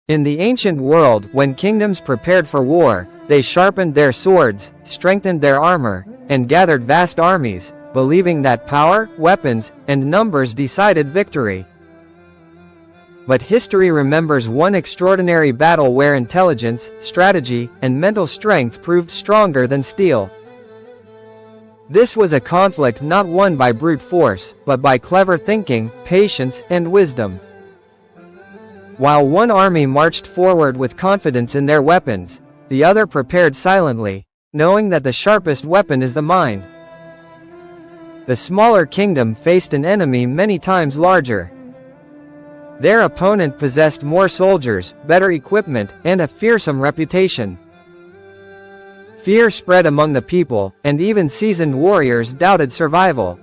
In the ancient world, when kingdoms prepared for war, they sharpened their swords, strengthened their armor, and gathered vast armies, believing that power, weapons, and numbers decided victory. But history remembers one extraordinary battle where intelligence, strategy, and mental strength proved stronger than steel. This was a conflict not won by brute force, but by clever thinking, patience, and wisdom. While one army marched forward with confidence in their weapons, the other prepared silently, knowing that the sharpest weapon is the mind. The smaller kingdom faced an enemy many times larger. Their opponent possessed more soldiers, better equipment, and a fearsome reputation. Fear spread among the people, and even seasoned warriors doubted survival.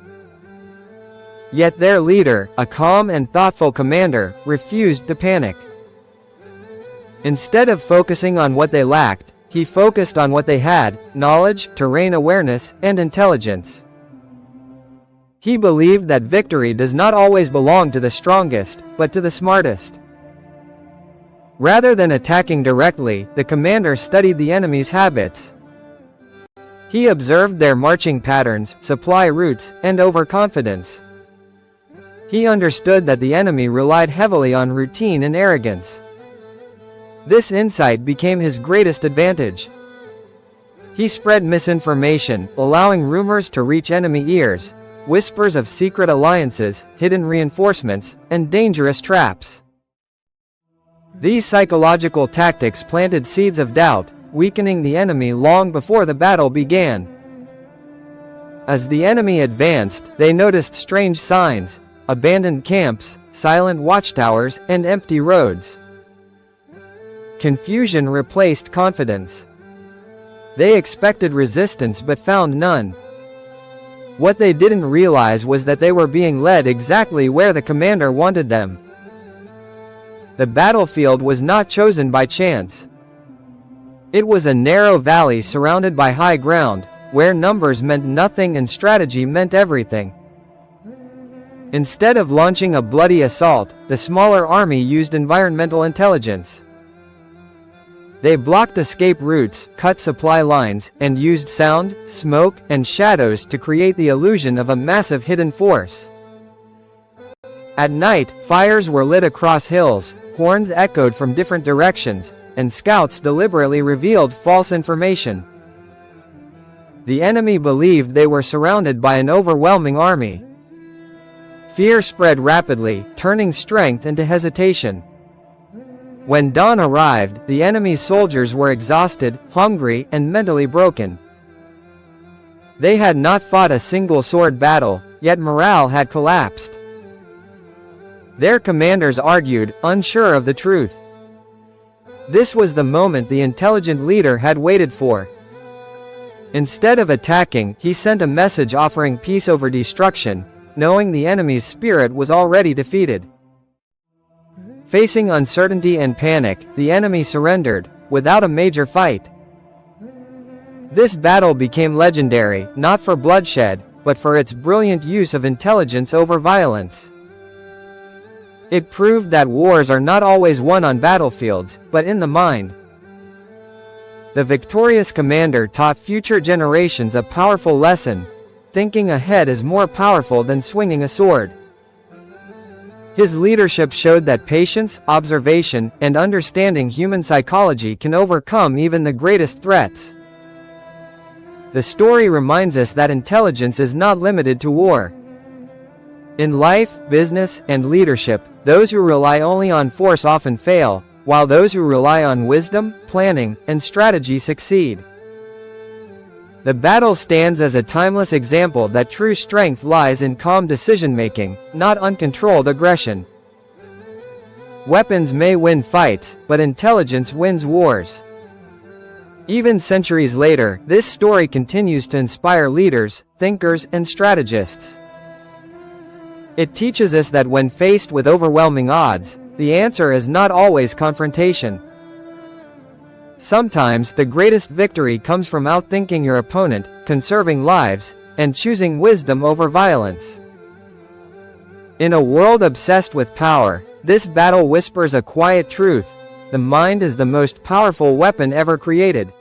Yet their leader, a calm and thoughtful commander, refused to panic. Instead of focusing on what they lacked, he focused on what they had: knowledge, terrain awareness, and intelligence. He believed that victory does not always belong to the strongest, but to the smartest. Rather than attacking directly, the commander studied the enemy's habits. He observed their marching patterns, supply routes, and overconfidence. He understood that the enemy relied heavily on routine and arrogance. This insight became his greatest advantage. He spread misinformation, allowing rumors to reach enemy ears, whispers of secret alliances, hidden reinforcements, and dangerous traps. These psychological tactics planted seeds of doubt, weakening the enemy long before the battle began. As the enemy advanced, they noticed strange signs: abandoned camps, silent watchtowers, and empty roads. Confusion replaced confidence. They expected resistance but found none. What they didn't realize was that they were being led exactly where the commander wanted them. The battlefield was not chosen by chance. It was a narrow valley surrounded by high ground, where numbers meant nothing and strategy meant everything. Instead of launching a bloody assault, the smaller army used environmental intelligence. They blocked escape routes, cut supply lines, and used sound, smoke, and shadows to create the illusion of a massive hidden force. At night, fires were lit across hills, horns echoed from different directions, and scouts deliberately revealed false information. The enemy believed they were surrounded by an overwhelming army. Fear spread rapidly, turning strength into hesitation. When dawn arrived, the enemy's soldiers were exhausted, hungry, and mentally broken. They had not fought a single sword battle, yet morale had collapsed. Their commanders argued, unsure of the truth. This was the moment the intelligent leader had waited for. Instead of attacking, he sent a message offering peace over destruction, knowing the enemy's spirit was already defeated. Facing uncertainty and panic, the enemy surrendered, without a major fight. This battle became legendary, not for bloodshed, but for its brilliant use of intelligence over violence. It proved that wars are not always won on battlefields, but in the mind. The victorious commander taught future generations a powerful lesson: thinking ahead is more powerful than swinging a sword. His leadership showed that patience, observation, and understanding human psychology can overcome even the greatest threats. The story reminds us that intelligence is not limited to war. In life, business, and leadership, those who rely only on force often fail, while those who rely on wisdom, planning, and strategy succeed. The battle stands as a timeless example that true strength lies in calm decision-making, not uncontrolled aggression. Weapons may win fights, but intelligence wins wars. Even centuries later, this story continues to inspire leaders, thinkers, and strategists. It teaches us that when faced with overwhelming odds, the answer is not always confrontation. Sometimes the greatest victory comes from outthinking your opponent, conserving lives, and choosing wisdom over violence. In a world obsessed with power, this battle whispers a quiet truth: The mind is the most powerful weapon ever created.